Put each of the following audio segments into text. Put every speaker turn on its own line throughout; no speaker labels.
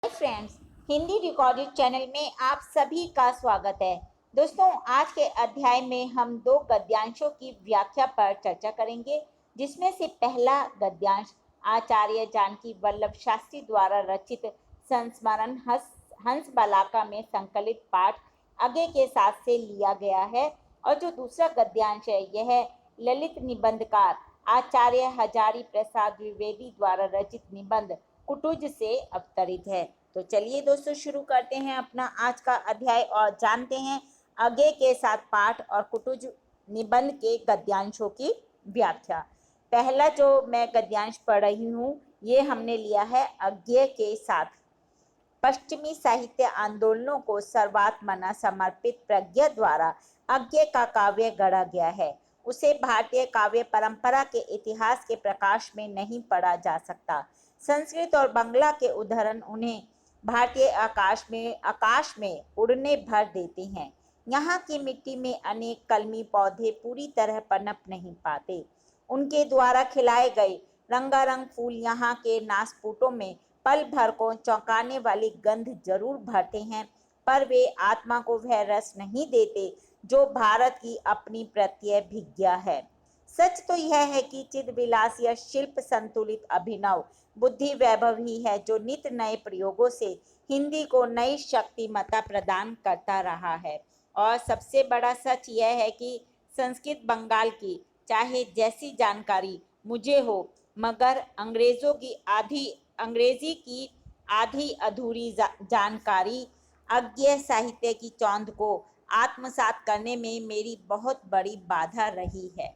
Friends, Hindi recorded channel में आप सभी का स्वागत है। दोस्तों, आज के अध्याय में हम दो गद्यांशों की व्याख्या पर चर्चा करेंगे, जिसमें से पहला गद्यांश आचार्य जानकी वल्लभ शास्त्री द्वारा रचित संस्मरण हंस बालाका में संकलित पाठ आगे के साथ से लिया गया है, और जो दूसरा गद्यांश है यह ललित निबंधकार आचार्य हजारी प्रसाद द्विवेदी द्वारा रचित निबंध कुटुज से अवतरित है। तो चलिए दोस्तों, शुरू करते हैं अपना आज का अध्याय और जानते हैं आगे के साथ पाठ और कुटुज निबंध के गद्यांशों की व्याख्या। पहला जो मैं गद्यांश पढ़ रही हूँ ये हमने लिया है अज्ञे के साथ। पश्चिमी साहित्य आंदोलनों को सर्वात्मना समर्पित प्रज्ञा द्वारा अज्ञे का काव्य गढ़ा गया है। उसे भारतीय काव्य परंपरा के इतिहास के प्रकाश में नहीं पढ़ा जा सकता। संस्कृत और बांग्ला के उदाहरण उन्हें भारतीय आकाश में उड़ने भर देते हैं। यहाँ की मिट्टी में अनेक कलमी पौधे पूरी तरह पनप नहीं पाते। उनके द्वारा खिलाए गए रंगारंग फूल यहाँ के नासपुटों में पल भर को चौंकाने वाली गंध जरूर भरते हैं, पर वे आत्मा को वह रस नहीं देते जो भारत की अपनी प्रत्यभिज्ञा है। सच तो यह है कि चिदविलास या शिल्प संतुलित अभिनव बुद्धि वैभव ही है जो नित्य नए प्रयोगों से हिंदी को नई शक्तिमत्ता प्रदान करता रहा है। और सबसे बड़ा सच यह है कि संस्कृत बंगाल की चाहे जैसी जानकारी मुझे हो, मगर अंग्रेजी की आधी अधूरी जानकारी अज्ञेय साहित्य की चौंध को आत्मसात करने में मेरी बहुत बड़ी बाधा रही है।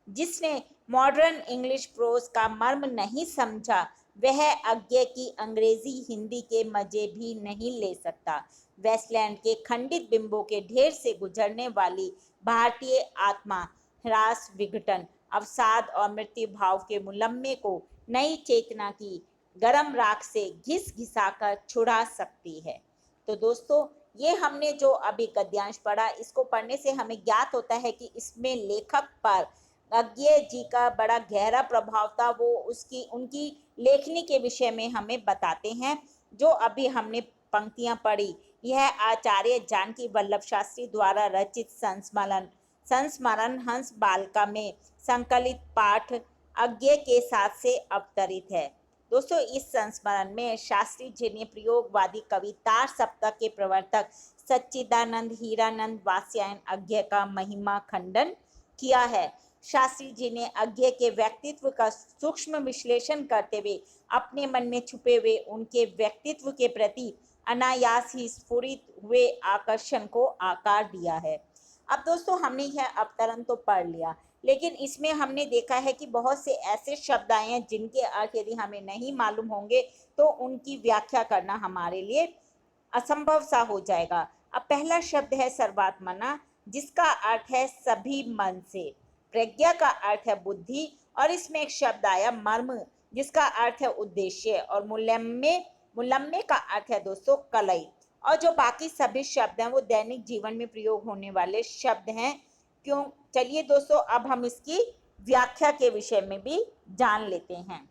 जिसने मॉडर्न इंग्लिश प्रोज का मर्म नहीं समझा वह अज्ञेय की अंग्रेजी हिंदी के मजे भी नहीं ले सकता। वेस्टलैंड के खंडित बिंबों के ढेर से गुजरने वाली भारतीय आत्मा ह्रास, विघटन, अवसाद और मृत्यु भाव के मुलम्मे को नई चेतना की गरम राख से घिस घिसाकर छुड़ा सकती है। तो दोस्तों, ये हमने जो अभी गद्यांश पढ़ा, इसको पढ़ने से हमें ज्ञात होता है कि इसमें लेखक पर अज्ञेय जी का बड़ा गहरा प्रभाव था। वो उनकी लेखनी के विषय में हमें बताते हैं। जो अभी हमने पंक्तियां पढ़ी, यह आचार्य जानकी वल्लभ शास्त्री द्वारा रचित संस्मरण हंस बालिका में संकलित पाठ अज्ञेय के साथ से अवतरित है। दोस्तों, इस संस्मरण में शास्त्री जी ने प्रयोगवादी कवि तार सप्तक के प्रवर्तक सच्चिदानंद हीरानंद वात्स्यायन अज्ञेय का महिमा खंडन किया है। शास्त्री जी ने अज्ञेय के व्यक्तित्व का सूक्ष्म विश्लेषण करते हुए अपने मन में छुपे हुए उनके व्यक्तित्व के प्रति अनायास ही स्फुरित हुए आकर्षण को आकार दिया है। अब दोस्तों, हमने यह अवतरण तो पढ़ लिया, लेकिन इसमें हमने देखा है कि बहुत से ऐसे शब्द आए हैं जिनके अर्थ यदि हमें नहीं मालूम होंगे तो उनकी व्याख्या करना हमारे लिए असंभव सा हो जाएगा। अब पहला शब्द है सर्वात्मना, जिसका अर्थ है सभी मन से। प्रज्ञा का अर्थ है बुद्धि, और इसमें एक शब्द आया मर्म, जिसका अर्थ है उद्देश्य, और मुलम्मे का अर्थ है दोस्तों कलई। और जो बाकी सभी शब्द हैं वो दैनिक जीवन में प्रयोग होने वाले शब्द हैं। क्यों? चलिए दोस्तों, अब हम इसकी व्याख्या के विषय में भी जान लेते हैं।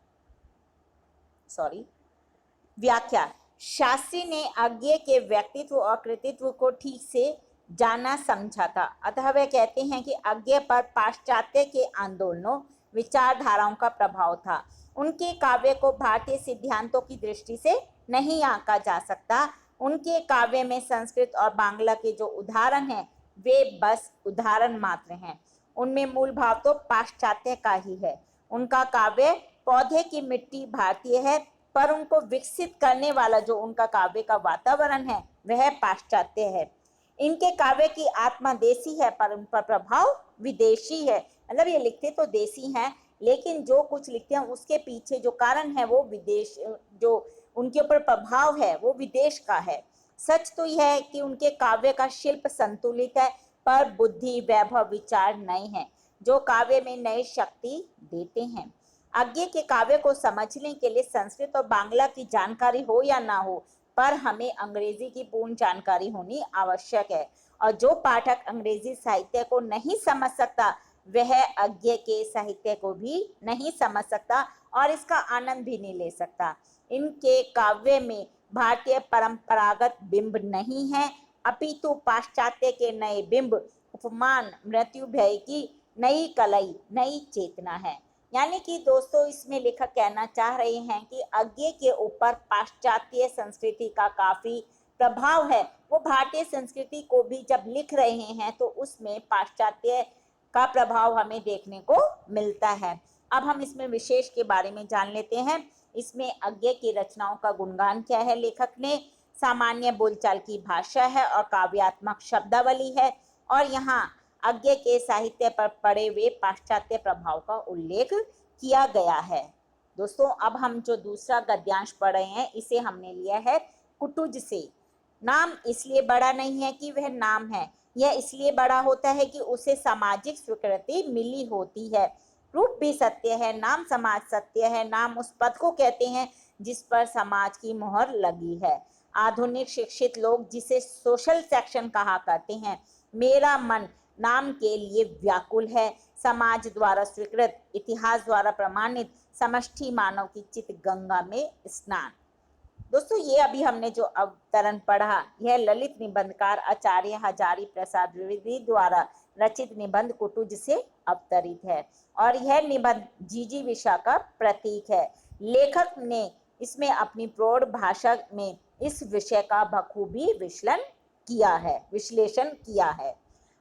व्याख्या। शास्त्री ने अज्ञेय के व्यक्तित्व और कृतित्व को ठीक से जाना समझा था, अतः वे कहते हैं कि अज्ञेय पर पाश्चात्य के आंदोलनों विचारधाराओं का प्रभाव था। उनके काव्य को भारतीय सिद्धांतों की दृष्टि से नहीं आंका जा सकता। उनके काव्य में संस्कृत और बांग्ला के जो उदाहरण हैं वे बस उदाहरण मात्र हैं। उनमें मूल भाव तो पाश्चात्य का ही है। उनका काव्य पौधे की मिट्टी भारतीय है, पर उनको विकसित करने वाला जो उनका काव्य का वातावरण है वह पाश्चात्य है। इनके काव्य की आत्मा देसी है, पर उन पर प्रभाव विदेशी है। मतलब ये लिखते तो देसी हैं, लेकिन जो कुछ लिखते हैं उसके पीछे जो कारण है वो विदेश, जो उनके ऊपर प्रभाव है वो विदेश का है। सच तो यह है कि उनके काव्य का शिल्प संतुलित है, पर बुद्धि, वैभव, विचार नए हैं जो काव्य में नई शक्ति देते हैं। अज्ञेय के काव्य को समझने के लिए संस्कृत और बांग्ला की जानकारी हो या ना हो, पर हमें अंग्रेजी की पूर्ण जानकारी होनी आवश्यक है। और जो पाठक अंग्रेजी साहित्य को नहीं समझ सकता वह अज्ञेय के साहित्य को भी नहीं समझ सकता और इसका आनंद भी नहीं ले सकता। इनके काव्य में भारतीय परंपरागत बिंब नहीं है, अपितु पाश्चात्य के नए बिंब, उपमान, मृत्यु भय की नई कलई, नई चेतना है। यानी कि दोस्तों इसमें लेखक कहना चाह रहे हैं कि अज्ञे के ऊपर पाश्चात्य संस्कृति का काफी प्रभाव है। वो भारतीय संस्कृति को भी जब लिख रहे हैं तो उसमें पाश्चात्य का प्रभाव हमें देखने को मिलता है। अब हम इसमें विशेष के बारे में जान लेते हैं। इसमें अज्ञे की रचनाओं का गुणगान क्या है लेखक ने, सामान्य बोलचाल की भाषा है और काव्यात्मक शब्दावली है, और यहाँ अज्ञे के साहित्य पर पड़े हुए पाश्चात्य प्रभाव का उल्लेख किया गया है। दोस्तों अब हम जो दूसरा गद्यांश पढ़ रहे हैं इसे हमने लिया है कुटुज से। नाम इसलिए बड़ा नहीं है कि वह नाम है, यह इसलिए बड़ा होता है कि उसे सामाजिक स्वीकृति मिली होती है। रूप भी सत्य है, नाम समाज सत्य है, नाम उस पद को कहते हैं जिस पर समाज की मोहर लगी है। आधुनिक शिक्षित लोग जिसे सोशल सेक्शन कहा करते हैं, मेरा मन नाम के लिए व्याकुल है। समाज द्वारा स्वीकृत, इतिहास द्वारा प्रमाणित समष्टि मानव की चित गंगा में स्नान। दोस्तों ये अभी हमने जो अवतरण पढ़ा यह ललित निबंधकार आचार्य हजारी प्रसाद द्विवेदी द्वारा रचित निबंध कुटुज से अवतरित है, और यह निबंध जिजीविषा का प्रतीक है। लेखक ने इसमें अपनी प्रौढ़ भाषा में इस विषय का बखूबी विश्लेषण किया है।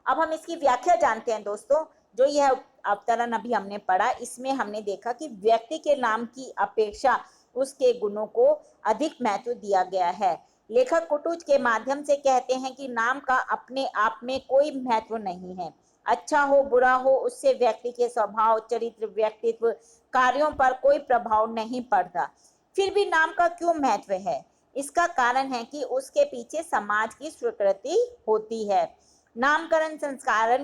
अब हम इसकी व्याख्या जानते हैं दोस्तों। जो यह अवतरण अभी हमने पढ़ा इसमें हमने देखा कि व्यक्ति के नाम की अपेक्षा उसके गुणों को अधिक महत्व दिया गया है। लेखक कुटुज के माध्यम से कहते हैं कि नाम का अपने आप में कोई महत्व नहीं है, अच्छा हो बुरा हो उससे व्यक्ति के स्वभाव, चरित्र, व्यक्तित्व, कार्यों पर कोई प्रभाव नहीं पड़ता। फिर भी नाम का क्यों महत्व है? इसका कारण है कि उसके पीछे समाज की स्वीकृति होती है। नामकरण संस्कार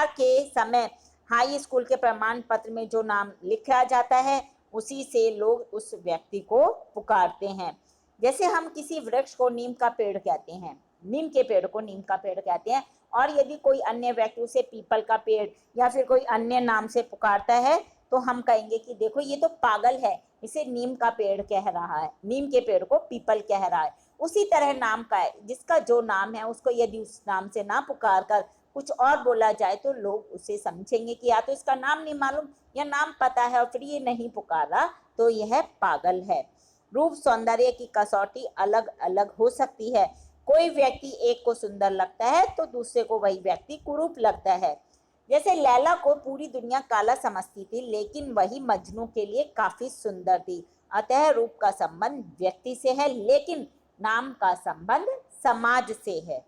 के समय हाई स्कूल के प्रमाण पत्र में जो नाम लिखा जाता है उसी से लोग उस व्यक्ति को पुकारते हैं। जैसे हम किसी वृक्ष को नीम का पेड़ कहते हैं, नीम के पेड़ को नीम का पेड़ कहते हैं, और यदि कोई अन्य व्यक्ति उसे पीपल का पेड़ या फिर कोई अन्य नाम से पुकारता है तो हम कहेंगे कि देखो ये तो पागल है, इसे नीम का पेड़ कह रहा है, नीम के पेड़ को पीपल कह रहा है। उसी तरह नाम का है, जिसका जो नाम है उसको यदि उस नाम से ना पुकार कर कुछ और बोला जाए तो लोग उसे समझेंगे कि या तो इसका नाम नहीं मालूम या नाम पता है और फिर ये नहीं पुकारा तो यह पागल है। रूप सौंदर्य की कसौटी अलग अलग हो सकती है। कोई व्यक्ति एक को सुंदर लगता है तो दूसरे को वही व्यक्ति कुरूप लगता है। जैसे लैला को पूरी दुनिया काला समझती थी लेकिन वही मजनू के लिए काफी सुंदर थी। अतः रूप का संबंध व्यक्ति से है लेकिन नाम का संबंध समाज से है।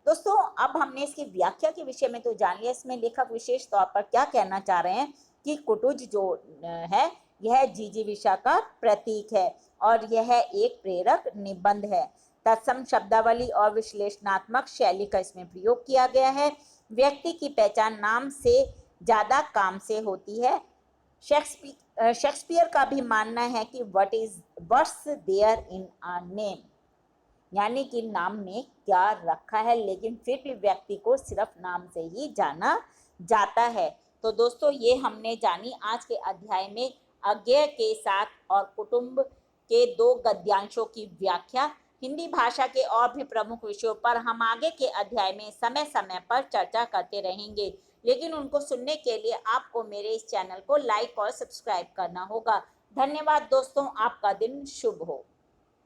दोस्तों अब हमने इसकी व्याख्या के विषय में तो जान लिया। इसमें लेखक विशेष तौर पर क्या कहना चाह रहे हैं कि कुटुज जो है यह जिजीविषा का प्रतीक है और यह एक प्रेरक निबंध है। तत्सम शब्दावली और विश्लेषणात्मक शैली का इसमें प्रयोग किया गया है। व्यक्ति की पहचान नाम से ज्यादा काम से होती है। शेक्सपियर का भी मानना है कि what's there in a name, यानी कि नाम में क्या रखा है, लेकिन फिर भी व्यक्ति को सिर्फ नाम से ही जाना जाता है। तो दोस्तों ये हमने जानी आज के अध्याय में अज्ञेय के साथ और कुटुंब के दो गद्यांशों की व्याख्या। हिंदी भाषा के और भी प्रमुख विषयों पर हम आगे के अध्याय में समय समय पर चर्चा करते रहेंगे, लेकिन उनको सुनने के लिए आपको मेरे इस चैनल को लाइक और सब्सक्राइब करना होगा। धन्यवाद दोस्तों, आपका दिन शुभ हो।